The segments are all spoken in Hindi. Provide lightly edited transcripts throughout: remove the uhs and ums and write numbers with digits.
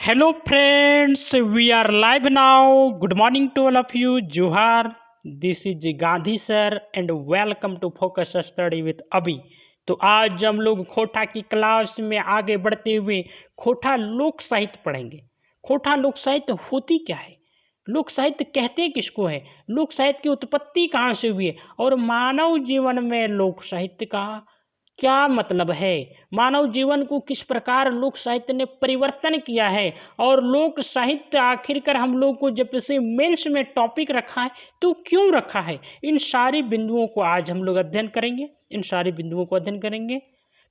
Hello friends, we are live now. Good morning to all of you. Johar, this is Gandhi sir and welcome to Focus Study with अभी। तो आज हम लोग खोटा की क्लास में आगे बढ़ते हुए खोटा लोक साहित्य पढ़ेंगे। खोटा लोक साहित्य होती क्या है, लोक साहित्य कहते किसको है, लोक साहित्य की उत्पत्ति कहाँ से हुई है और मानव जीवन में लोक साहित्य का क्या मतलब है, मानव जीवन को किस प्रकार लोक साहित्य ने परिवर्तन किया है और लोक साहित्य आखिरकार हम लोग को जब से मेंस में टॉपिक रखा है तो क्यों रखा है। इन सारी बिंदुओं को आज हम लोग अध्ययन करेंगे, इन सारी बिंदुओं को अध्ययन करेंगे।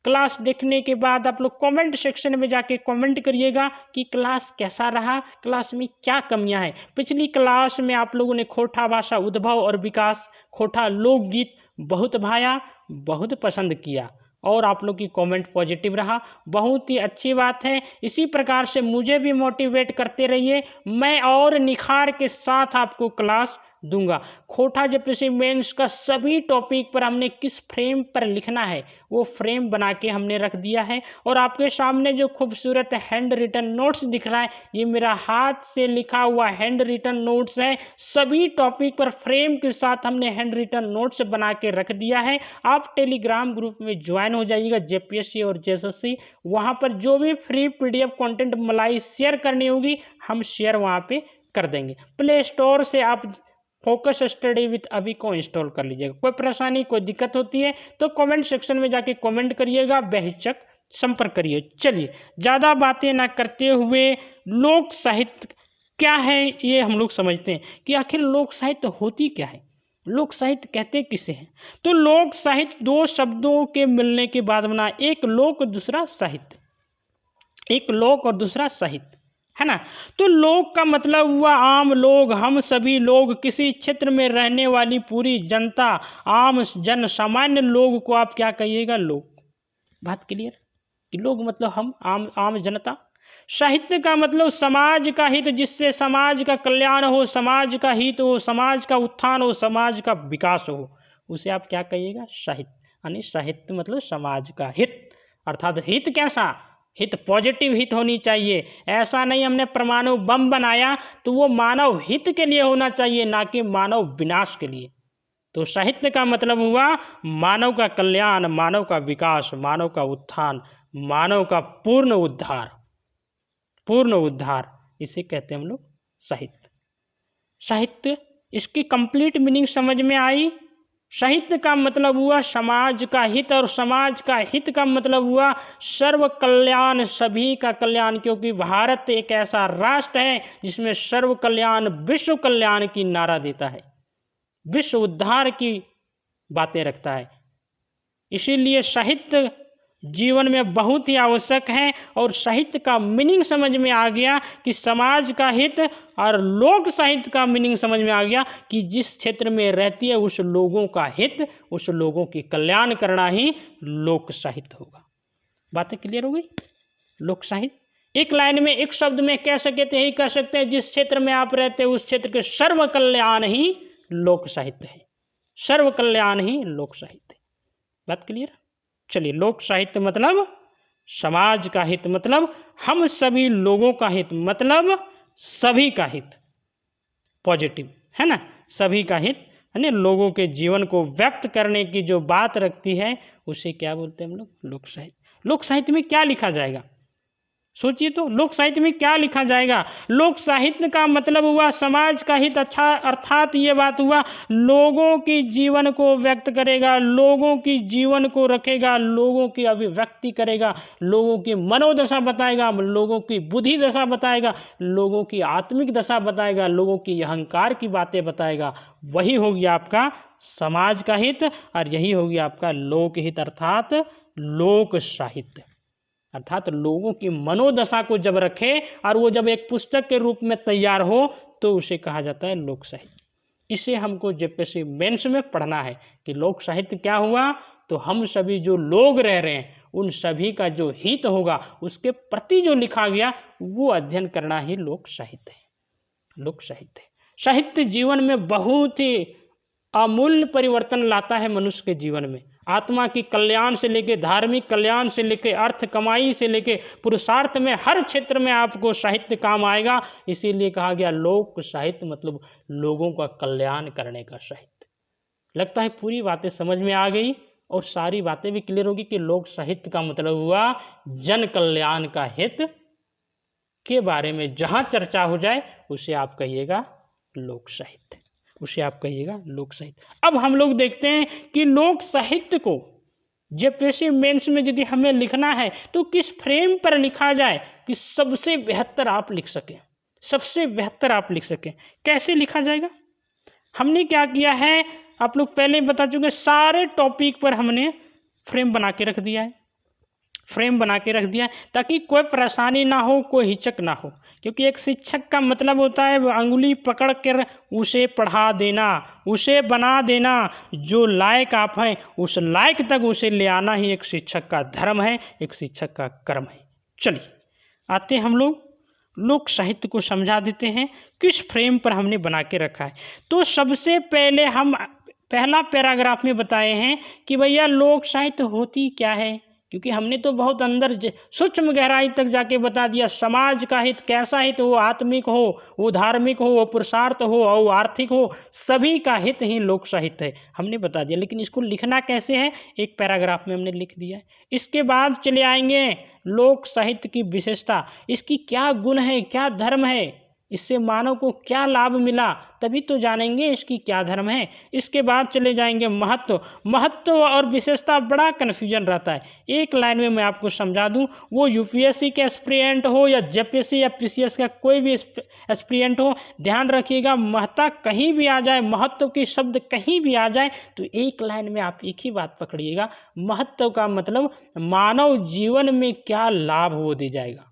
क्लास देखने के बाद आप लोग कमेंट सेक्शन में जाके कमेंट करिएगा कि क्लास कैसा रहा, क्लास में क्या कमियां हैं। पिछली क्लास में आप लोगों ने खोटा भाषा उद्भव और विकास, खोटा लोकगीत बहुत भाया, बहुत पसंद किया और आप लोग की कमेंट पॉजिटिव रहा, बहुत ही अच्छी बात है। इसी प्रकार से मुझे भी मोटिवेट करते रहिए, मैं और निखार के साथ आपको क्लास दूंगा। खोटा जेपीएससी मेंस का सभी टॉपिक पर हमने किस फ्रेम पर लिखना है वो फ्रेम बना के हमने रख दिया है और आपके सामने जो खूबसूरत हैंड रिटन नोट्स दिख रहा है ये मेरा हाथ से लिखा हुआ हैंड रिटन नोट्स है। सभी टॉपिक पर फ्रेम के साथ हमने हैंड रिटन नोट्स बना के रख दिया है। आप टेलीग्राम ग्रुप में ज्वाइन हो जाइएगा जेपीएससी और जेएसएससी, वहाँ पर जो भी फ्री पीडीएफ कंटेंट मलाई शेयर करनी होगी हम शेयर वहाँ पे कर देंगे। प्ले स्टोर से आप फोकस स्टडी विथ अभी को इंस्टॉल कर लीजिएगा। कोई परेशानी कोई दिक्कत होती है तो कमेंट सेक्शन में जाके कमेंट करिएगा, बेहिचक संपर्क करिए। चलिए ज़्यादा बातें ना करते हुए लोक साहित्य क्या है ये हम लोग समझते हैं कि आखिर लोक साहित्य होती क्या है, लोक साहित्य कहते किसे हैं। तो लोक साहित्य दो शब्दों के मिलने के बाद बना, एक लोक दूसरा साहित्य, एक लोक और दूसरा साहित्य, है ना। तो लोक का मतलब हुआ आम लोग, हम सभी लोग, किसी क्षेत्र में रहने वाली पूरी जनता, आम जन सामान्य लोग को आप क्या कहिएगा, लोग। बात क्लियर कि लोग मतलब हम आम जनता। साहित्य का मतलब समाज का हित, जिससे समाज का कल्याण हो, समाज का हित हो, समाज का उत्थान हो, समाज का विकास हो, उसे आप क्या कहिएगा, साहित्य। यानी साहित्य मतलब समाज का हित, अर्थात हित कैसा, हित पॉजिटिव हित होनी चाहिए। ऐसा नहीं हमने परमाणु बम बनाया तो वो मानव हित के लिए होना चाहिए, ना कि मानव विनाश के लिए। तो साहित्य का मतलब हुआ मानव का कल्याण, मानव का विकास, मानव का उत्थान, मानव का पूर्ण उद्धार, पूर्ण उद्धार, इसे कहते हैं हम लोग साहित्य। साहित्य इसकी कंप्लीट मीनिंग समझ में आई। साहित्य का मतलब हुआ समाज का हित और समाज का हित का मतलब हुआ सर्व कल्याण, सभी का कल्याण, क्योंकि भारत एक ऐसा राष्ट्र है जिसमें सर्व कल्याण विश्व कल्याण की नारा देता है, विश्व उद्धार की बातें रखता है। इसीलिए साहित्य जीवन में बहुत ही आवश्यक है और साहित्य का मीनिंग समझ में आ गया कि समाज का हित, और लोक साहित्य का मीनिंग समझ में आ गया कि जिस क्षेत्र में रहती है उस लोगों का हित, उस लोगों की कल्याण करना ही लोक साहित्य होगा। बातें क्लियर हो गई। लोक साहित्य एक लाइन में एक शब्द में कह सकते हैं, यही कह सकते हैं जिस क्षेत्र में आप रहते हैं उस क्षेत्र के सर्व कल्याण ही लोक साहित्य है, सर्व कल्याण ही लोक साहित्य। बात क्लियर। चलिए, लोक साहित्य मतलब समाज का हित, मतलब हम सभी लोगों का हित, मतलब सभी का हित, पॉजिटिव, है ना, सभी का हित, यानी लोगों के जीवन को व्यक्त करने की जो बात रखती है उसे क्या बोलते हैं हम लोग, लोक साहित्य। लोक साहित्य में क्या लिखा जाएगा, सोचिए तो, लोक साहित्य में क्या लिखा जाएगा। लोक साहित्य का मतलब हुआ समाज का हित, अच्छा, अर्थात ये बात हुआ लोगों की जीवन को व्यक्त करेगा, लोगों की जीवन को रखेगा, लोगों की अभिव्यक्ति करेगा, लोगों की मनोदशा बताएगा, लोगों की बुद्धि दशा बताएगा, लोगों की आत्मिक दशा बताएगा, लोगों की अहंकार की बातें बताएगा। वही होगी आपका समाज का हित और यही होगी आपका लोक हित, अर्थात लोक साहित्य। अर्थात लोगों की मनोदशा को जब रखे और वो जब एक पुस्तक के रूप में तैयार हो तो उसे कहा जाता है लोक साहित्य। इसे हमको जेपीएससी मेंस में पढ़ना है कि लोक साहित्य क्या हुआ, तो हम सभी जो लोग रह रहे हैं उन सभी का जो हित होगा उसके प्रति जो लिखा गया वो अध्ययन करना ही लोक साहित्य है। लोक साहित्य, साहित्य जीवन में बहुत ही अमूल्य परिवर्तन लाता है मनुष्य के जीवन में। आत्मा की कल्याण से लेके धार्मिक कल्याण से लेके अर्थ कमाई से लेके पुरुषार्थ में हर क्षेत्र में आपको साहित्य काम आएगा। इसीलिए कहा गया लोक साहित्य मतलब लोगों का कल्याण करने का साहित्य। लगता है पूरी बातें समझ में आ गई और सारी बातें भी क्लियर होगी कि लोक साहित्य का मतलब हुआ जन कल्याण का हित के बारे में जहां चर्चा हो जाए उसे आप कहिएगा लोक साहित्य, उसे आप कहिएगा लोक साहित्य। अब हम लोग देखते हैं कि लोक साहित्य को जेपीएससी मेंस में यदि हमें लिखना है तो किस फ्रेम पर लिखा जाए कि सबसे बेहतर आप लिख सकें, सबसे बेहतर आप लिख सकें। कैसे लिखा जाएगा? हमने क्या किया है, आप लोग पहले बता चुके, सारे टॉपिक पर हमने फ्रेम बना के रख दिया है, फ्रेम बना के रख दिया ताकि कोई परेशानी ना हो, कोई हिचक ना हो। क्योंकि एक शिक्षक का मतलब होता है वो अंगुली पकड़ कर उसे पढ़ा देना, उसे बना देना, जो लायक आप हैं उस लायक तक उसे ले आना ही एक शिक्षक का धर्म है, एक शिक्षक का कर्म है। चलिए आते हम लोग लोक साहित्य को समझा देते हैं किस फ्रेम पर हमने बना के रखा है। तो सबसे पहले हम पहला पैराग्राफ में बताए हैं कि भैया लोक साहित्य होती क्या है, क्योंकि हमने तो बहुत अंदर सूक्ष्म गहराई तक जाके बता दिया समाज का हित कैसा हित हो, आत्मिक हो, वो धार्मिक हो, वो पुरुषार्थ हो और आर्थिक हो, सभी का हित ही लोक साहित्य है, हमने बता दिया। लेकिन इसको लिखना कैसे है, एक पैराग्राफ में हमने लिख दिया है। इसके बाद चले आएंगे लोक साहित्य की विशेषता, इसकी क्या गुण है, क्या धर्म है, इससे मानव को क्या लाभ मिला, तभी तो जानेंगे इसकी क्या धर्म है। इसके बाद चले जाएंगे महत्व। महत्व और विशेषता बड़ा कन्फ्यूजन रहता है, एक लाइन में मैं आपको समझा दूं, वो यूपीएससी के एस्पिरेंट हो या जेपीएससी या पीसीएस का कोई भी एस्पिरेंट हो, ध्यान रखिएगा महत्ता कहीं भी आ जाए, महत्व की शब्द कहीं भी आ जाए तो एक लाइन में आप एक ही बात पकड़िएगा, महत्व का मतलब मानव जीवन में क्या लाभ वो दे जाएगा,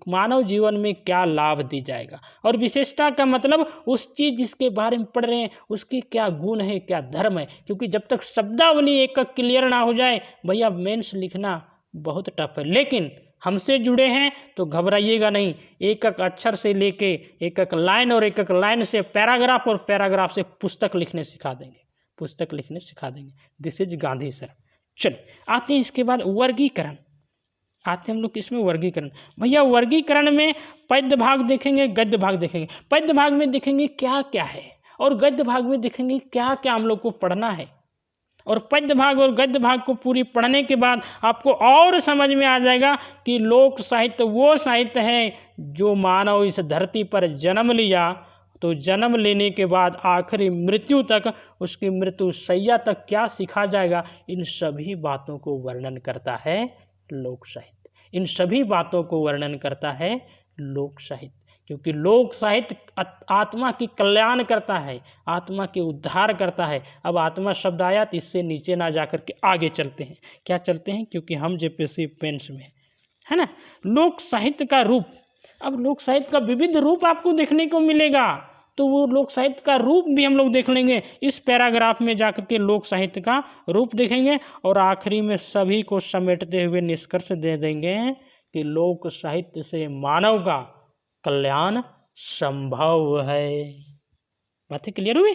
मानव जीवन में क्या लाभ दी जाएगा। और विशेषता का मतलब उस चीज़ जिसके बारे में पढ़ रहे हैं उसकी क्या गुण है, क्या धर्म है। क्योंकि जब तक शब्दावली एक क्लियर ना हो जाए भैया मेंस लिखना बहुत टफ है। लेकिन हमसे जुड़े हैं तो घबराइएगा नहीं, एक एक अक्षर से लेके एक एक लाइन और एक एक लाइन से पैराग्राफ और पैराग्राफ से पुस्तक लिखने सिखा देंगे, पुस्तक लिखने सिखा देंगे। This is Gandhi sir. चलिए आते हैं इसके बाद वर्गीकरण, आते हैं हम लोग इसमें वर्गीकरण। भैया वर्गीकरण में पद्य भाग देखेंगे, गद्य भाग देखेंगे। पद्य भाग में देखेंगे क्या क्या है और गद्य भाग में देखेंगे क्या क्या हम लोग को पढ़ना है। और पद्य भाग और गद्य भाग को पूरी पढ़ने के बाद आपको और समझ में आ जाएगा कि लोक साहित्य वो साहित्य है जो मानव इस धरती पर जन्म लिया तो जन्म लेने के बाद आखिरी मृत्यु तक, उसकी मृत्यु शैया तक क्या सीखा जाएगा, इन सभी बातों को वर्णन करता है लोक साहित्य। इन सभी बातों को वर्णन करता है लोक साहित्य। क्योंकि लोक साहित्य आत्मा की कल्याण करता है, आत्मा के उद्धार करता है। अब आत्मा शब्द आया तो इससे नीचे ना जाकर के आगे चलते हैं। क्या चलते हैं, क्योंकि हम जेपीएससी पेंस में है ना। लोक साहित्य का रूप, अब लोक साहित्य का विविध रूप आपको देखने को मिलेगा, तो वो लोक साहित्य का रूप भी हम लोग देख लेंगे। इस पैराग्राफ में जाकर के लोक साहित्य का रूप देखेंगे और आखिरी में सभी को समेटते हुए निष्कर्ष दे देंगे कि लोक साहित्य से मानव का कल्याण संभव है। बातें क्लियर हुई?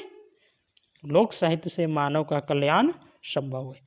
लोक साहित्य से मानव का कल्याण संभव है।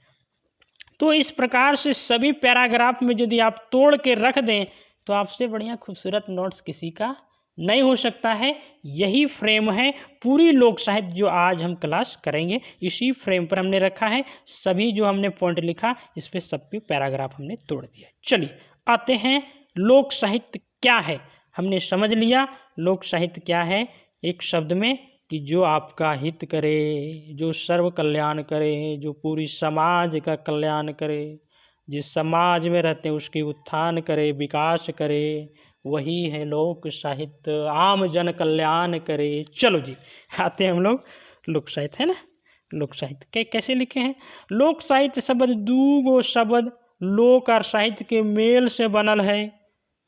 तो इस प्रकार से सभी पैराग्राफ में यदि आप तोड़ के रख दें तो आपसे बढ़िया खूबसूरत नोट्स किसी का नहीं हो सकता है। यही फ्रेम है पूरी लोक साहित्य जो आज हम क्लास करेंगे, इसी फ्रेम पर हमने रखा है। सभी जो हमने पॉइंट लिखा इस पे सब पे पैराग्राफ हमने तोड़ दिया। चलिए आते हैं लोक साहित्य क्या है। हमने समझ लिया लोक साहित्य क्या है एक शब्द में, कि जो आपका हित करे, जो सर्व कल्याण करे, जो पूरी समाज का कल्याण करे, जिस समाज में रहते हैं उसकी उत्थान करे, विकास करे, वही है लोक साहित्य, आम जन कल्याण करे। चलो जी आते हैं हम लोग लोक साहित्य, है ना। लोक साहित्य कैसे लिखे हैं? लोक साहित्य शब्द दूगो शब्द लोक और साहित्य के मेल से बनल है।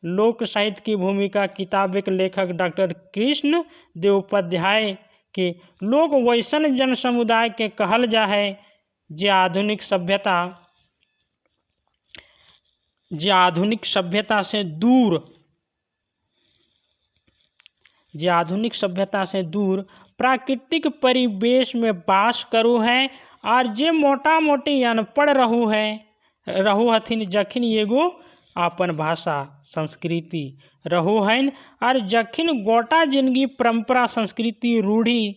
लोक साहित्य की भूमिका किताब के लेखक डॉक्टर कृष्ण देव उपाध्याय के लोक वैसन जन समुदाय के कहल जा है जे आधुनिक सभ्यता से दूर प्राकृतिक परिवेश में वास करो है और जे मोटा मोटी अनपढ़ रहू हथिन जखिन एगो आपन भाषा संस्कृति रहू हन, और जखिन गोटा जिंदगी परंपरा संस्कृति रूढ़ी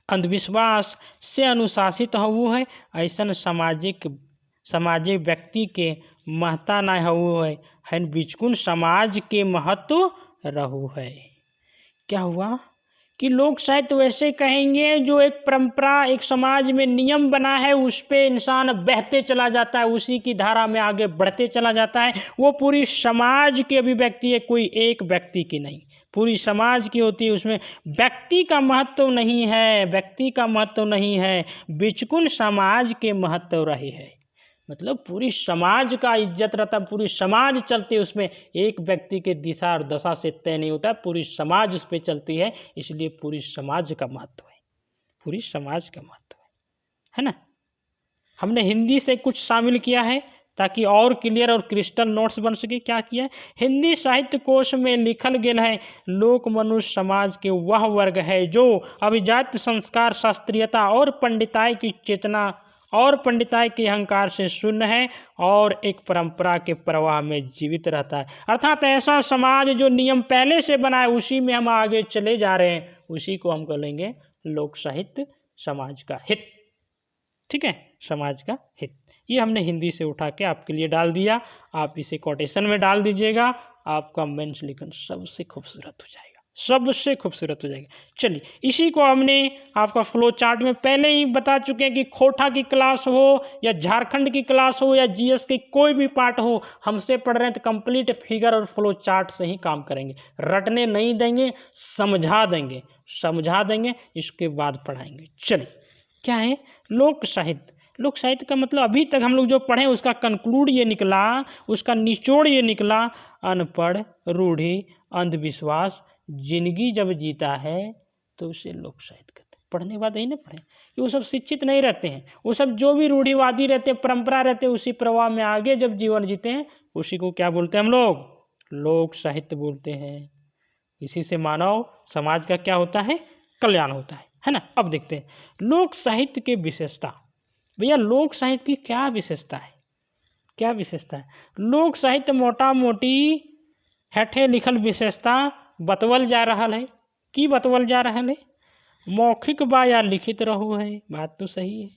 अंधविश्वास से अनुशासित हवू है, ऐसन सामाजिक व्यक्ति के महत्ता न हवू है बिचकुन समाज के महत्व रहू है। क्या हुआ कि लोक साहित्य वैसे कहेंगे जो एक परंपरा, एक समाज में नियम बना है, उस पे इंसान बहते चला जाता है, उसी की धारा में आगे बढ़ते चला जाता है। वो पूरी समाज की अभिव्यक्ति है, कोई एक व्यक्ति की नहीं, पूरी समाज की होती है। उसमें व्यक्ति का महत्व नहीं है, बिचकुन समाज के महत्व रही है। मतलब पूरी समाज का इज्जत रहता, पूरी समाज चलती है उसमें, एक व्यक्ति के दिशा और दशा से तय नहीं होता, पूरी समाज उस पर चलती है, इसलिए पूरी समाज का महत्व है ना। हमने हिंदी से कुछ शामिल किया है ताकि और क्लियर और क्रिस्टल नोट्स बन सके। क्या किया है, हिंदी साहित्य कोश में लिखल गेल है लोक मनुष्य समाज के वह वर्ग है जो अभिजात संस्कार, शास्त्रीयता और पंडिताई की चेतना और पंडिताई के अहंकार से शून्य है और एक परंपरा के प्रवाह में जीवित रहता है। अर्थात ऐसा समाज जो नियम पहले से बना है उसी में हम आगे चले जा रहे हैं, उसी को हम कहेंगे लोक साहित्य, समाज का हित। ठीक है, समाज का हित। ये हमने हिंदी से उठा के आपके लिए डाल दिया, आप इसे कोटेशन में डाल दीजिएगा, आपका मेंस लेखन सबसे खूबसूरत हो जाएगा। चलिए, इसी को हमने आपका फ्लो चार्ट में पहले ही बता चुके हैं कि खोटा की क्लास हो या झारखंड की क्लास हो या जीएस की कोई भी पार्ट हो, हमसे पढ़ रहे हैं तो कंप्लीट फिगर और फ्लो चार्ट से ही काम करेंगे, रटने नहीं देंगे, समझा देंगे, इसके बाद पढ़ाएंगे। चलिए, क्या है लोक साहित्य का मतलब अभी तक हम लोग जो पढ़े उसका कंक्लूड ये निकला, उसका निचोड़ ये निकला, अनपढ़, रूढ़ी, अंधविश्वास जिंदगी जब जीता है तो उसे लोक साहित्य कहते हैं। पढ़ने के बाद यही ना पढ़े कि वो सब शिक्षित नहीं रहते हैं, वो सब जो भी रूढ़िवादी रहते हैं, परंपरा रहते हैं, उसी प्रवाह में आगे जब जीवन जीते हैं उसी को क्या बोलते हैं हम लोग, लोक साहित्य बोलते हैं। इसी से मानव समाज का क्या होता है, कल्याण होता है ना। अब देखते हैं लोक साहित्य की विशेषता। भैया लोक साहित्य की क्या विशेषता है? लोक साहित्य मोटा मोटी हेठे लिखल विशेषता बतवल जा रहा है, मौखिक बा या लिखित रहू है। बात तो सही है,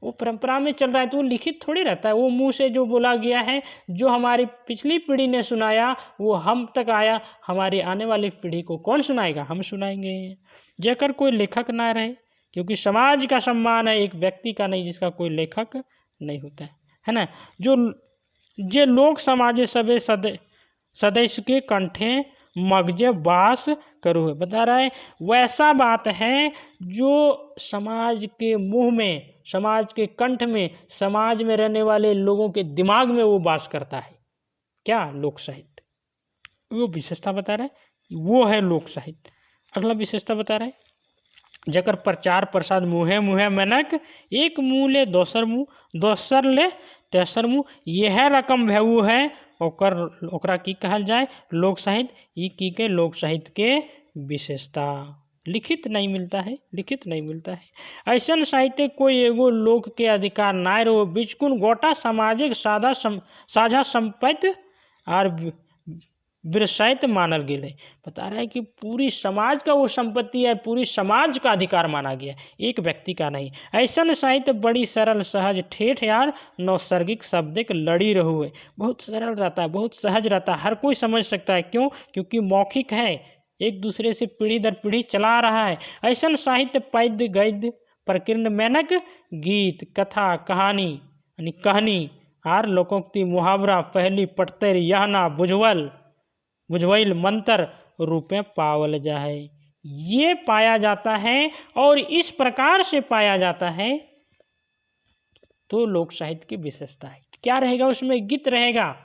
वो परंपरा में चल रहा है तो वो लिखित थोड़ी रहता है, वो मुंह से जो बोला गया है, जो हमारी पिछली पीढ़ी ने सुनाया वो हम तक आया, हमारी आने वाली पीढ़ी को कौन सुनाएगा, हम सुनाएंगे। जेकर कोई लेखक ना रहे, क्योंकि समाज का सम्मान है, एक व्यक्ति का नहीं जिसका कोई लेखक नहीं होता है ना। जो लोक समाजे सबे सदस्य के कंठे मगजे बास करो है, बता रहा है वैसा बात है जो समाज के मुंह में, समाज के कंठ में, समाज में रहने वाले लोगों के दिमाग में वो बास करता है। क्या लोक साहित्य, वो विशेषता बता रहा है, वो है लोक साहित्य। अगला विशेषता बता रहा है जकर प्रचार प्रसार मुँहे मनक, एक मुँह ले दोसर मुँह, दोसर ले तेसर मुँह, यह रकम भेऊ है ओकरा की कहल जाए लोक साहित्य। ई की के लोक साहित्य के विशेषता लिखित नहीं मिलता है। ऐसा साहित्य कोई एगो लोक के अधिकार ना रहो, बिचकुन गोटा सामाजिक साझा संपत्ति और विरासत मानल गया है। बता रहा है कि पूरी समाज का वो संपत्ति है, पूरी समाज का अधिकार माना गया, एक व्यक्ति का नहीं। ऐसा साहित्य बड़ी सरल सहज ठेठ यार नैसर्गिक शब्द एक लड़ी रहू है, बहुत सरल रहता है, बहुत सहज रहता है, हर कोई समझ सकता है। क्यों? क्योंकि मौखिक है, एक दूसरे से पीढ़ी दर पीढ़ी चला रहा है। ऐसा साहित्य पद्य गद्य प्रकीर्ण मेनक गीत कथा कहानी आर लोकोक्ति मुहावरा पहली पटतर यहना बुझवैल मंत्र रूप में पावल जाए। ये पाया जाता है और इस प्रकार से पाया जाता है तो लोक साहित्य की विशेषता है। क्या रहेगा उसमें? गीत रहेगा,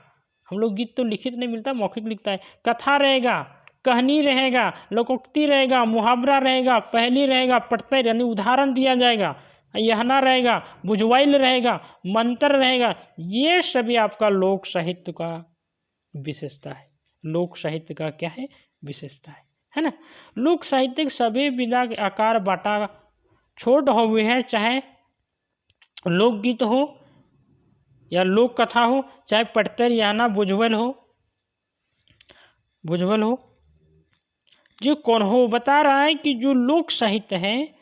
हम लोग गीत तो लिखित नहीं मिलता, मौखिक लिखता है। कथा रहेगा, कहानी रहेगा, लोकोक्ति रहेगा, मुहावरा रहेगा, पहली रहेगा, पटतर यानी उदाहरण दिया जाएगा, यहना रहेगा, बुझवैल रहेगा, मंत्र रहेगा। ये सभी आपका लोक साहित्य का विशेषता है। लोक साहित्य का क्या है? विशेषता है। है ना। लोक साहित्य के सभी विधा के आकार बाटा छोट हो हुए हैं, चाहे लोकगीत हो या लोक कथा हो, चाहे पटतर याना बुझवल हो जो कौन हो। बता रहा है कि जो लोक साहित्य है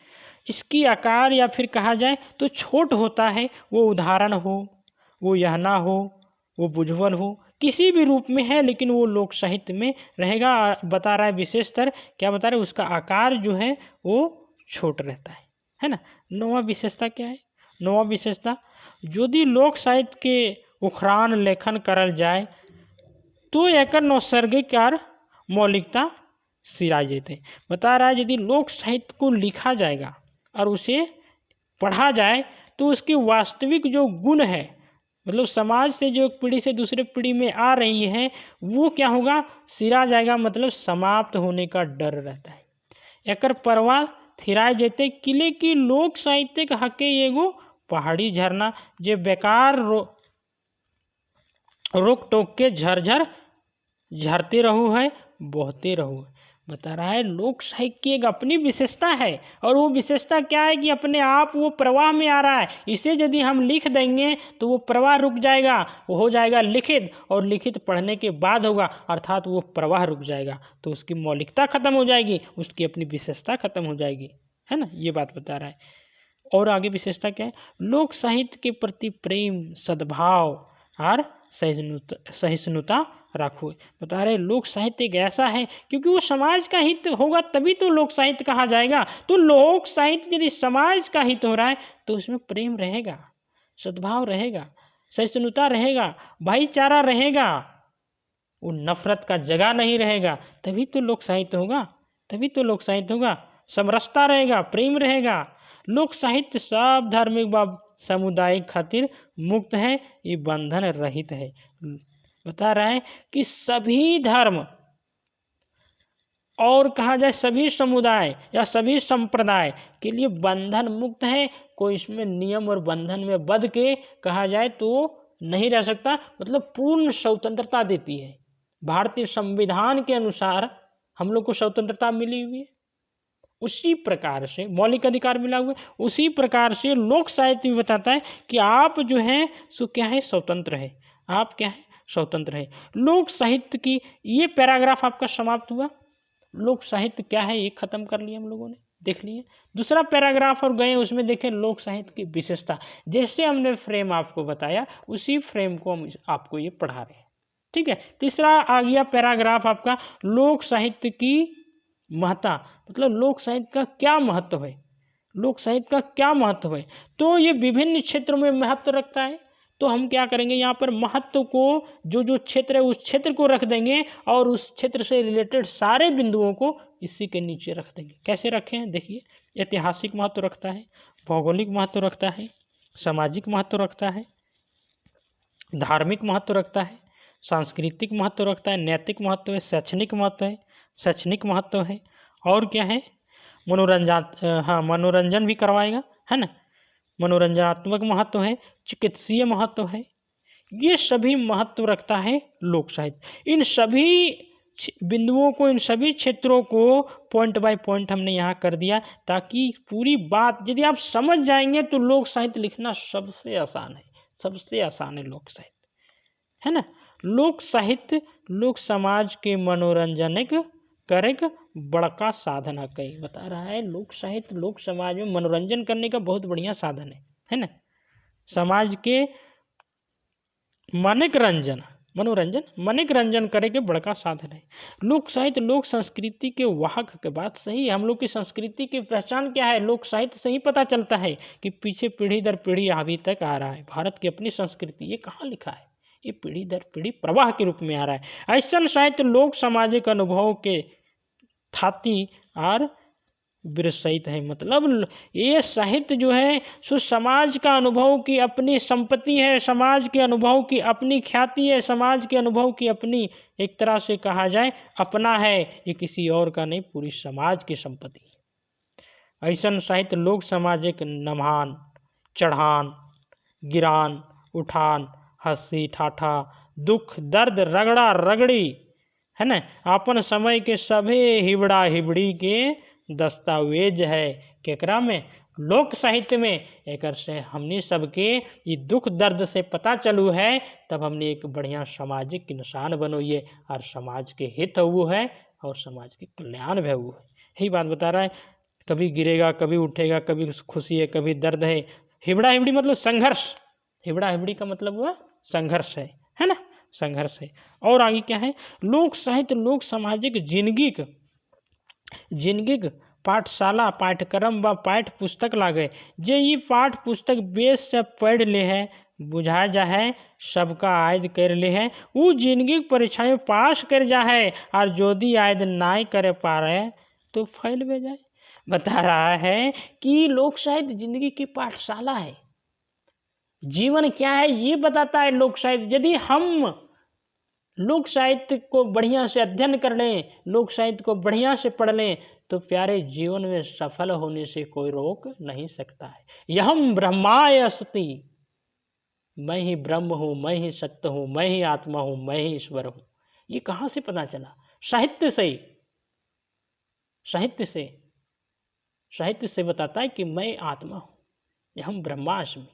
इसकी आकार या फिर कहा जाए तो छोट होता है, वो उदाहरण हो, वो यहना हो, वो बुझवल हो, किसी भी रूप में है, लेकिन वो लोक साहित्य में रहेगा। बता रहा है विशेषतर क्या बता रहा है, उसका आकार जो है वो छोट रहता है ना। नौवां विशेषता क्या है, नौवां विशेषता, यदि लोक साहित्य के उखरान लेखन करल जाए तो एकर नैसर्गिक और मौलिकता सिरा जेते। बता रहा है यदि लोक साहित्य को लिखा जाएगा और उसे पढ़ा जाए तो उसके वास्तविक जो गुण है, मतलब समाज से जो एक पीढ़ी से दूसरे पीढ़ी में आ रही है, वो क्या होगा, सिरा जाएगा, मतलब समाप्त होने का डर रहता है। एकर परवाह थिराए जेते किले की लोक साहित्य के हके एगो पहाड़ी झरना जे बेकार रोक टोक के झरझर झरते रहू है, बहते रहू है। बता रहा है लोक साहित्य की एक अपनी विशेषता है, और वो विशेषता क्या है कि अपने आप वो प्रवाह में आ रहा है। इसे यदि हम लिख देंगे तो वो प्रवाह रुक जाएगा, वो हो जाएगा लिखित, और लिखित पढ़ने के बाद होगा, अर्थात वो प्रवाह रुक जाएगा, तो उसकी मौलिकता खत्म हो जाएगी, उसकी अपनी विशेषता खत्म हो जाएगी, है ना। ये बात बता रहा है। और आगे विशेषता क्या है, लोक साहित्य के प्रति प्रेम, सद्भाव और सहिष्णुता रखो। बता रहे लोक साहित्य एक ऐसा है क्योंकि वो समाज का हित होगा तभी तो लोक साहित्य कहा जाएगा। तो लोक साहित्य यदि समाज का हित हो रहा है तो उसमें प्रेम रहेगा, सद्भाव रहेगा, सहिष्णुता रहेगा, भाईचारा रहेगा, वो नफरत का जगह नहीं रहेगा, तभी तो लोक साहित्य होगा, तभी तो लोक साहित्य होगा। समरसता रहेगा, प्रेम रहेगा। लोक साहित्य सब धार्मिक व सामुदायिक खातिर मुक्त है, ये बंधन रहित है। बता रहा है कि सभी धर्म और कहा जाए सभी समुदाय या सभी संप्रदाय के लिए बंधन मुक्त है। कोई इसमें नियम और बंधन में बंध के कहा जाए तो नहीं रह सकता, मतलब पूर्ण स्वतंत्रता देती है। भारतीय संविधान के अनुसार हम लोग को स्वतंत्रता मिली हुई है, उसी प्रकार से मौलिक अधिकार मिला हुआ है, उसी प्रकार से लोक साहित्य भी बताता है कि आप जो है सो क्या है, स्वतंत्र है, आप क्या है, स्वतंत्र है। लोक साहित्य की ये पैराग्राफ आपका समाप्त हुआ। लोक साहित्य क्या है ये खत्म कर लिया हम लोगों ने, देख लिए। दूसरा पैराग्राफ और गए उसमें देखें लोक साहित्य की विशेषता। जैसे हमने फ्रेम आपको बताया उसी फ्रेम को हम आपको ये पढ़ा रहे हैं, ठीक है। तीसरा आ गया पैराग्राफ आपका लोक साहित्य की महत्ता, मतलब लोक साहित्य का क्या महत्व है, लोक साहित्य का क्या महत्व है। तो ये विभिन्न क्षेत्रों में महत्व रखता है। तो हम क्या करेंगे, यहाँ पर महत्व को जो जो क्षेत्र है उस क्षेत्र को रख देंगे और उस क्षेत्र से रिलेटेड सारे बिंदुओं को इसी के नीचे रख देंगे। कैसे रखें देखिए, ऐतिहासिक महत्व रखता है, भौगोलिक महत्व रखता है, सामाजिक महत्व रखता है, धार्मिक महत्व रखता है, सांस्कृतिक महत्व रखता है, नैतिक महत्व है, शैक्षणिक महत्व है, शैक्षणिक महत्व है, और क्या है, मनोरंजन भी करवाएगा, है ना, मनोरंजनात्मक महत्व है, चिकित्सीय महत्व है। ये सभी महत्व रखता है लोक साहित्य। इन सभी बिंदुओं को, इन सभी क्षेत्रों को पॉइंट बाय पॉइंट हमने यहाँ कर दिया ताकि पूरी बात यदि आप समझ जाएंगे तो लोक साहित्य लिखना सबसे आसान है, सबसे आसान है लोक साहित्य, है ना। लोक साहित्य लोक समाज के मनोरंजनिक करेक बड़का साधन है। कई बता रहा है लोक साहित्य लोक समाज में मनोरंजन करने का बहुत बढ़िया साधन है ना। समाज के मानिक रंजन करे के बड़का साधन है। लोक साहित्य लोक संस्कृति के वाहक के बात सही है। हम लोग की संस्कृति की पहचान क्या है, लोक साहित्य से ही पता चलता है कि पीछे पीढ़ी दर पीढ़ी अभी तक आ रहा है। भारत की अपनी संस्कृति, ये कहाँ लिखा है, ये पीढ़ी दर पीढ़ी प्रवाह के रूप में आ रहा है। ऐसा साहित्य लोक सामाजिक अनुभव के थाती और विरसित है। मतलब ये साहित्य जो है सो समाज का अनुभव की अपनी संपत्ति है, समाज के अनुभव की अपनी ख्याति है, समाज के अनुभव की अपनी एक तरह से कहा जाए अपना है, ये किसी और का नहीं, पूरी समाज की संपत्ति है। ऐसा साहित्य लोक सामाजिक नमहान, चढ़ान, गिरान, उठान, हंसी ठाठा, दुख दर्द, रगड़ा रगड़ी, है ना। अपन समय के सभी हिबड़ा हिबड़ी के दस्तावेज है केकरा में, लोक साहित्य में। एक से हमने सबके ये दुख दर्द से पता चलू है, तब हमने एक बढ़िया सामाजिक इंसान बनोइए और समाज के हित वो है और समाज के कल्याण भी वो है। यही बात बता रहा है, कभी गिरेगा कभी उठेगा, कभी खुशी है कभी दर्द है। हिबड़ा हिबड़ी मतलब संघर्ष, हिबड़ा हिबड़ी का मतलब हुआ संघर्ष है ना, संघर्ष है। और आगे क्या है, लोक साहित्य लोक सामाजिक जिंदगी पाठशाला पाठ्यक्रम व पाठ्य पुस्तक लागे, जे ये पाठ्य पुस्तक बेस से पढ़ ले है, बुझा जा है, सबका आयद कर ले है, वो जिंदगी परीक्षाएं पास कर जा है, और यदि आयद नाई करे पा रहे तो फेल में जाए। बता रहा है कि लोक साहित्य जिंदगी की पाठशाला है, जीवन क्या है ये बताता है लोक साहित्य। यदि हम लोक साहित्य को बढ़िया से अध्ययन कर लें, लोक साहित्य को बढ़िया से पढ़ लें, तो प्यारे जीवन में सफल होने से कोई रोक नहीं सकता है। यहम ब्रह्माय अस्ति, मैं ही ब्रह्म हूँ, मैं ही सत्य हूँ, मैं ही आत्मा हूँ, मैं ही ईश्वर हूँ। ये कहाँ से पता चला? साहित्य से, साहित्य से बताता है कि मैं आत्मा हूँ, यहम ब्रह्मास्मि,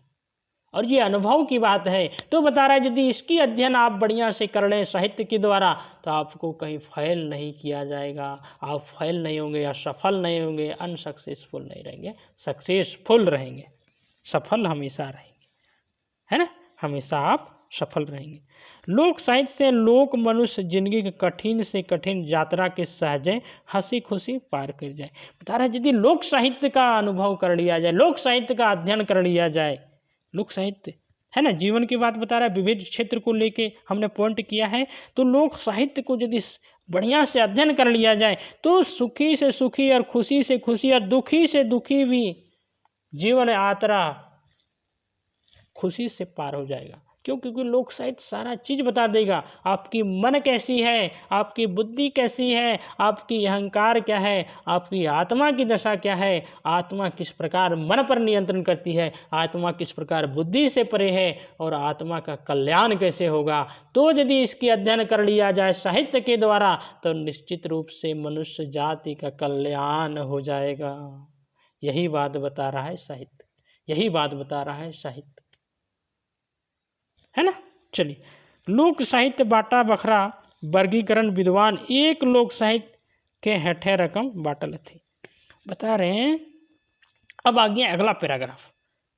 और ये अनुभव की बात है। तो बता रहा है यदि इसकी अध्ययन आप बढ़िया से कर लें साहित्य के द्वारा, तो आपको कहीं फेल नहीं किया जाएगा, आप फेल नहीं होंगे या सफल नहीं होंगे, अनसक्सेसफुल नहीं रहेंगे, सक्सेसफुल रहेंगे, सफल हमेशा रहेंगे, है ना, हमेशा आप सफल रहेंगे। लोक साहित्य से लोक मनुष्य जिंदगी के कठिन से कठिन यात्रा के सहजे हंसी खुशी पार कर जाए। बता रहा है यदि लोक साहित्य का अनुभव कर लिया जाए, लोक साहित्य का अध्ययन कर लिया जाए, लोक साहित्य है ना, जीवन की बात बता रहा है, विविध क्षेत्र को लेके हमने पॉइंट किया है। तो लोक साहित्य को यदि बढ़िया से अध्ययन कर लिया जाए, तो सुखी से सुखी और खुशी से खुशी और दुखी से दुखी भी जीवन यात्रा खुशी से पार हो जाएगा। क्यों? क्योंकि लोक साहित्य सारा चीज बता देगा, आपकी मन कैसी है, आपकी बुद्धि कैसी है, आपकी अहंकार क्या है, आपकी आत्मा की दशा क्या है, आत्मा किस प्रकार मन पर नियंत्रण करती है, आत्मा किस प्रकार बुद्धि से परे है, और आत्मा का कल्याण कैसे होगा। तो यदि इसकी अध्ययन कर लिया जाए साहित्य के द्वारा, तो निश्चित रूप से मनुष्य जाति का कल्याण हो जाएगा। यही बात बता रहा है साहित्य, यही बात बता रहा है साहित्य, है ना। चलिए, लोक साहित्य बाटा बखरा वर्गीकरण विद्वान एक लोक साहित्य के हेठे रकम बाटल थी। बता रहे हैं, अब आ गया अगला पैराग्राफ।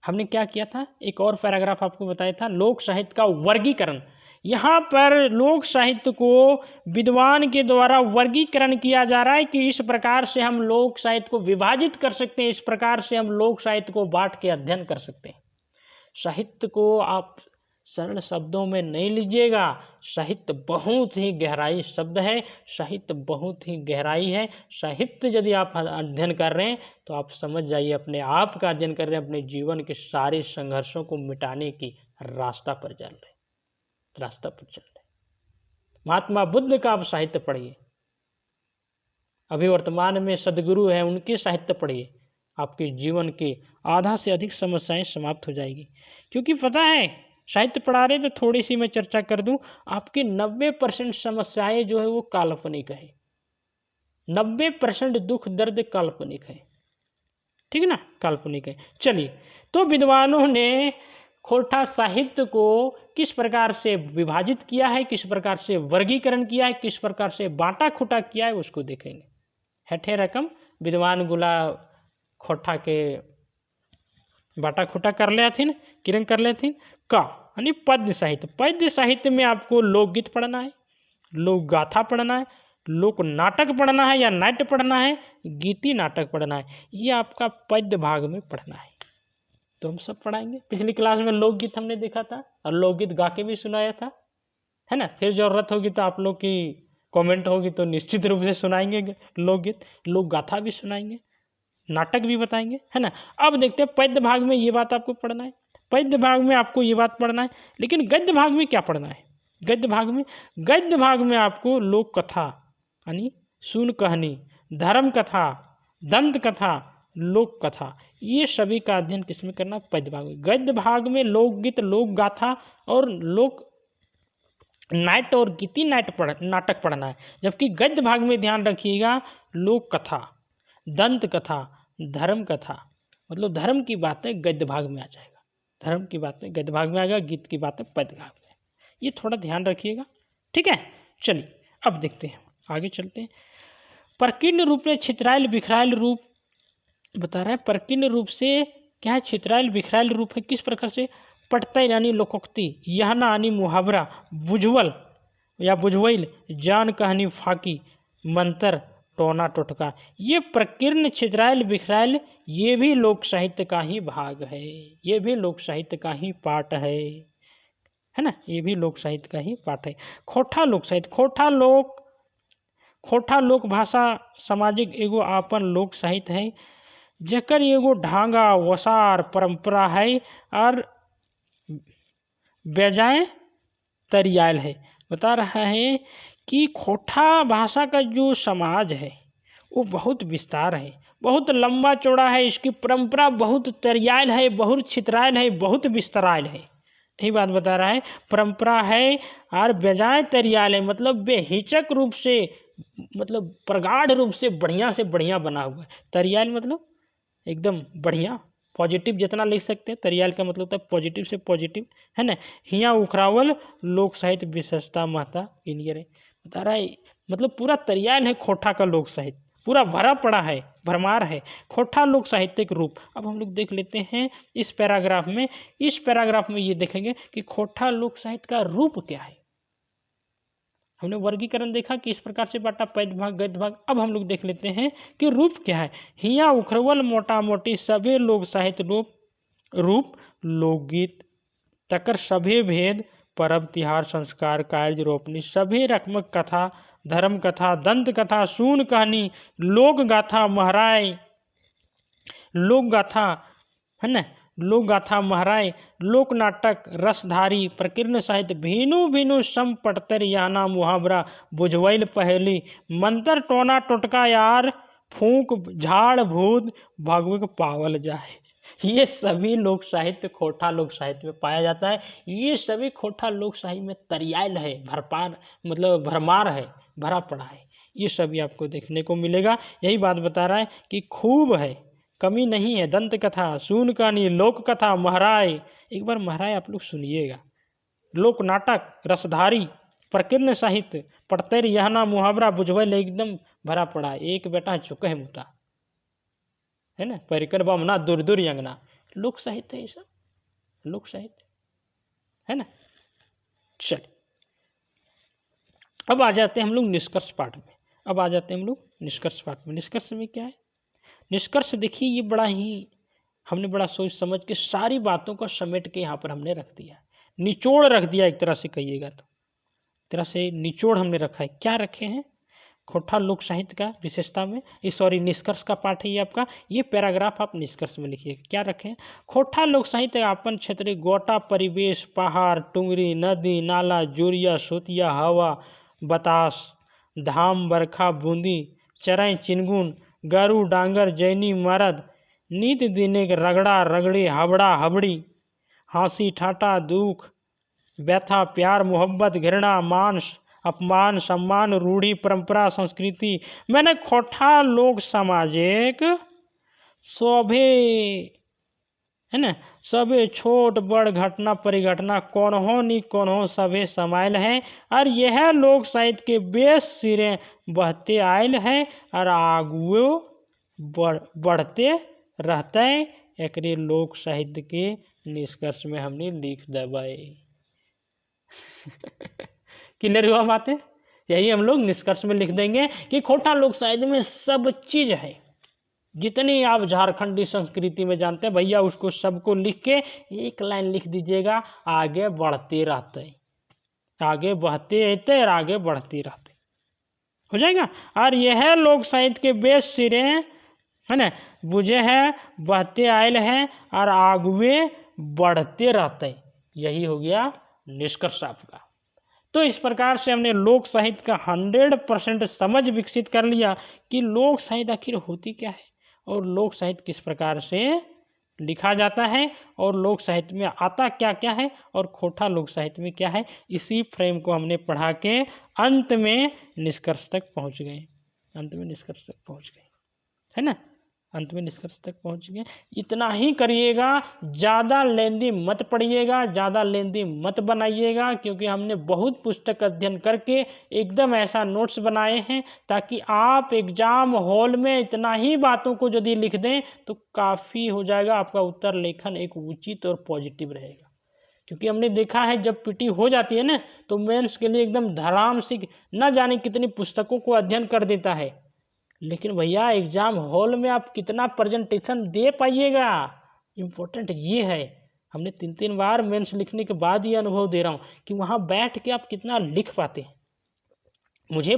हमने क्या किया था, एक और पैराग्राफ आपको बताया था लोक साहित्य का वर्गीकरण। यहाँ पर लोक साहित्य को विद्वान के द्वारा वर्गीकरण किया जा रहा है कि इस प्रकार से हम लोक साहित्य को विभाजित कर सकते हैं, इस प्रकार से हम लोक साहित्य को बांट के अध्ययन कर सकते हैं। साहित्य को आप सरल शब्दों में नहीं लीजिएगा, साहित्य बहुत ही गहराई शब्द है, साहित्य बहुत ही गहराई है। साहित्य यदि आप अध्ययन कर रहे हैं तो आप समझ जाइए अपने आप का अध्ययन कर रहे हैं, अपने जीवन के सारे संघर्षों को मिटाने की रास्ता पर चल रहे, रास्ता पर चल रहे। महात्मा बुद्ध का आप साहित्य पढ़िए, अभी वर्तमान में सदगुरु हैं उनके साहित्य पढ़िए, आपके जीवन के आधा से अधिक समस्याएं समाप्त हो जाएगी। क्योंकि पता है साहित्य पढ़ा रहे तो थोड़ी सी मैं चर्चा कर दूं, आपकी 90% समस्याएं जो है वो काल्पनिक है, 90% दुख दर्द काल्पनिक है, ठीक है ना, काल्पनिक है। चलिए, तो विद्वानों ने खोटा साहित्य को किस प्रकार से विभाजित किया है, किस प्रकार से वर्गीकरण किया है, किस प्रकार से बांटा खुटा किया है, उसको देखेंगे। हेठे रकम विद्वान गुला खोटा के बाटा खुटा कर ले थी, किरण कर ले थी का यानी पद्य साहित्य। पद्य साहित्य में आपको लोकगीत पढ़ना है, लोक गाथा पढ़ना है, लोक नाटक पढ़ना है या नाट्य पढ़ना है, गीति नाटक पढ़ना है, ये आपका पद्य भाग में पढ़ना है। तो हम सब पढ़ाएंगे। पिछली क्लास में लोकगीत हमने देखा था और लोकगीत गा के भी सुनाया था, है ना। फिर जरूरत होगी तो आप लोग की कमेंट होगी तो निश्चित रूप से सुनाएंगे लोकगीत, लोक गाथा भी सुनाएंगे, नाटक भी बताएंगे, है ना। अब देखते हैं पद्य भाग में ये बात आपको पढ़ना है, पद्य भाग में आपको ये बात पढ़ना है। लेकिन गद्य भाग में क्या पढ़ना है? गद्य भाग में आपको लोक कथा यानी सुन कहानी, धर्म कथा, दंत कथा, लोक कथा, ये सभी का अध्ययन किसमें करना? पद्य भाग में। गद्य भाग में लोकगीत, लोक गाथा और लोक नाट्य और गीति नाटक पढ़ना है। जबकि गद्य भाग में ध्यान रखिएगा लोक कथा, दंत कथा, धर्म कथा, मतलब धर्म की बातें गद्य भाग में आ जाएगा, धर्म की बातें गद्य भाग में आएगा, गीत की बातें पद्य भाग में। ये थोड़ा ध्यान रखिएगा, ठीक है। चलिए अब देखते हैं, आगे चलते हैं। प्रकीर्ण रूप में छितराइल बिखराइल रूप बता रहा है। प्रकीर्ण रूप से क्या है? छितराइल बिखराइल रूप है। किस प्रकार से? पटतय यानी लोकोक्ति, यहना यानी मुहावरा, बुझवल या बुझवैल, जान कहानी, फाकी, मंत्र, टोना टोटका, ये प्रकीर्ण छितराइल बिखराइल ये भी लोक साहित्य का ही भाग है, ये भी लोक साहित्य का ही पार्ट है ना, ये भी लोक साहित्य का ही पार्ट है। खोठा लोक साहित्य, खोठा लोक भाषा सामाजिक एगो आपन लोक साहित्य है, जेकर एगो ढांगा वसार परंपरा है और बेजाय तरियाल है। बता रहा है कि खोठा भाषा का जो समाज है वो बहुत विस्तार है, बहुत लंबा चौड़ा है, इसकी परंपरा बहुत तरियाल है, बहुत छितरायल है, बहुत विस्तरायल है। यही बात बता रहा है, परंपरा है और बेजाय तरियाल है, मतलब बेहिचक रूप से, मतलब प्रगाढ़ रूप से बढ़िया बना हुआ है। तरियाल मतलब एकदम बढ़िया, पॉजिटिव जितना लिख सकते हैं। तरियाल का मतलब होता है पॉजिटिव से पॉजिटिव, है ना। हिया उखरावल लोक साहित्य विशेषता महता इनियर है। बता रहा है मतलब पूरा तरियाल है खोठा का लोक साहित्य, पूरा भरा पड़ा है, भरमार है खोठा लोक साहित्यिक रूप। अब हम लोग देख लेते हैं इस पैराग्राफ में, ये देखेंगे कि खोठा लोक साहित्य का रूप क्या है। हमने वर्गीकरण देखा कि इस प्रकार से बांटा, पद्य भाग गद्य भाग। अब हम लोग देख लेते हैं कि रूप क्या है। हिया उखरवल मोटा मोटी सभी लोक साहित्य रूप लोकगीत तकर सभी भेद, परब तिहार संस्कार कार्य रोपनी, सभी रकमक कथा, धर्म कथा, दंत कथा, सून कहानी, लोक गाथा महराय, लोक गाथा, है ना, लोक गाथा महराय, लोक नाटक रसधारी, प्रकीर्ण साहित्य, भीनु भीनु सम पटतर याना मुहावरा, बुझवैल पहेली, मंत्र टोना टोटका यार, फूंक झाड़ भूत भगवक पावल जाए। ये सभी लोक साहित्य खोठा लोक साहित्य में पाया जाता है। ये सभी खोठा लोक साहित्य में तरियाल है, भरपार मतलब भरमार है, भरा पड़ा है। ये सभी आपको देखने को मिलेगा। यही बात बता रहा है कि खूब है, कमी नहीं है। दंत कथा, सून कहानी, लोक कथा, महराय, एक बार महराय आप लोग सुनिएगा, लोक नाटक, रसधारी, प्रकीर्ण साहित्य, पड़तेर यहना मुहावरा, बुझवैल, एकदम भरा पड़ा है। एक बेटा चुके है मुता, है ना, परिकर बमना दूर दूर यंगना, लोक साहित्य है, ये सब लोक साहित्य है ना। चलिए अब आ जाते हैं हम लोग निष्कर्ष पाठ में। निष्कर्ष में क्या है? निष्कर्ष देखिए, ये बड़ा ही हमने बड़ा सोच समझ के सारी बातों को समेट के यहाँ पर हमने रख दिया, निचोड़ रख दिया, एक तरह से कहिएगा तो, एक तरह से निचोड़ हमने रखा है। क्या रखे हैं? खोठा लोक साहित्य का विशेषता में, निष्कर्ष का पाठ है ये आपका। ये पैराग्राफ आप निष्कर्ष में लिखिए। क्या रखें? खोठा लोक साहित्य आपन क्षेत्रीय गोटा परिवेश, पहाड़, टुंगरी, नदी नाला, जुरिया, सोतिया, हवा बतास, धाम बरखा बूंदी, चरई चिनगुन, गरु डांगर जैनी मरद, नीत दिने रगड़ा रगड़ी, हबड़ा हबड़ी, हाँसी ठाटा, दुख व्यथा, प्यार मोहब्बत, घृणा, मांस अपमान, सम्मान, रूढ़ी, परंपरा, संस्कृति, मैंने खोठा लोक सामाजिक शोभे, है ना, सभे छोट बड़ घटना परिघटना, कौनहो नी कौनहो सभे समायल है, और यह लोक साहित्य के बेस सिरे बहते आयल है और आगुओ बढ़ते रहते। एकरे लोक साहित्य के निष्कर्ष में हमने लिख दबाए। क्लियर हुआ बातें? यही हम लोग निष्कर्ष में लिख देंगे कि खोठा लोक साहित्य में सब चीज है, जितनी आप झारखंडी संस्कृति में जानते हैं भैया, उसको सबको लिख के एक लाइन लिख दीजिएगा, आगे बढ़ते रहते, आगे बढ़ते रहते और आगे बढ़ते रहते, हो जाएगा। और यह लोक साहित्य के बेस सिरे, है ना, बुझे है, बहते आयल है और आगुए बढ़ते रहते। यही हो गया निष्कर्ष आपका। तो इस प्रकार से हमने लोक साहित्य का 100% समझ विकसित कर लिया कि लोक साहित्य आखिर होती क्या है और लोक साहित्य किस प्रकार से लिखा जाता है और लोक साहित्य में आता क्या क्या है और खोटा लोक साहित्य में क्या है, इसी फ्रेम को हमने पढ़ा के अंत में निष्कर्ष तक पहुंच गए, अंत में निष्कर्ष तक पहुंच गए, है ना, अंत में निष्कर्ष तक पहुंच गए। इतना ही करिएगा, ज़्यादा लेंदी मत पढ़िएगा, ज़्यादा लेंदी मत बनाइएगा, क्योंकि हमने बहुत पुस्तक अध्ययन करके एकदम ऐसा नोट्स बनाए हैं ताकि आप एग्जाम हॉल में इतना ही बातों को यदि लिख दें तो काफ़ी हो जाएगा, आपका उत्तर लेखन एक उचित और पॉजिटिव रहेगा। क्योंकि हमने देखा है जब पीटी हो जाती है ना तो मेंस के लिए एकदम धड़ाम से न जाने कितनी पुस्तकों को अध्ययन कर देता है, लेकिन भैया एग्जाम हॉल में आप कितना प्रेजेंटेशन दे पाइएगा, इम्पोर्टेंट ये है। हमने 3 बार मेंस लिखने के बाद ये अनुभव दे रहा हूँ कि वहाँ बैठ के आप कितना लिख पाते हैं। मुझे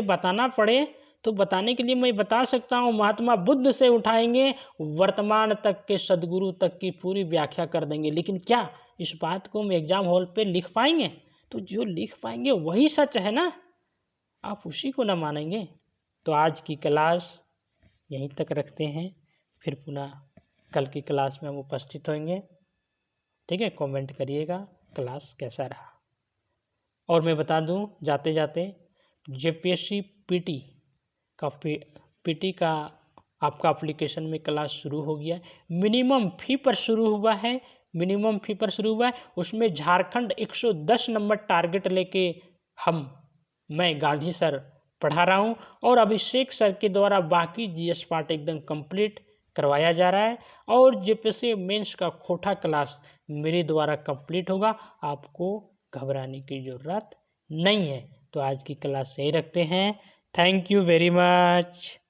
बताना पड़े तो बताने के लिए मैं बता सकता हूँ, महात्मा बुद्ध से उठाएंगे वर्तमान तक के सदगुरु तक की पूरी व्याख्या कर देंगे, लेकिन क्या इस बात को हम एग्जाम हॉल पे लिख पाएंगे? तो जो लिख पाएंगे वही सच है ना, आप उसी को ना मानेंगे। तो आज की क्लास यहीं तक रखते हैं, फिर पुनः कल की क्लास में हम उपस्थित होंगे, ठीक है। कमेंट करिएगा क्लास कैसा रहा। और मैं बता दूं जाते जाते, जेपीएससी पीटी का आपका एप्लीकेशन में क्लास शुरू हो गया है, मिनिमम फी पर शुरू हुआ है, उसमें झारखंड 110 नंबर टारगेट लेके मैं गांधी सर पढ़ा रहा हूँ और अभिषेक सर के द्वारा बाकी जीएस पार्ट एकदम कंप्लीट करवाया जा रहा है और जेपीएससी मेंस का खोटा क्लास मेरे द्वारा कंप्लीट होगा, आपको घबराने की ज़रूरत नहीं है। तो आज की क्लास यही रखते हैं। Thank you very much.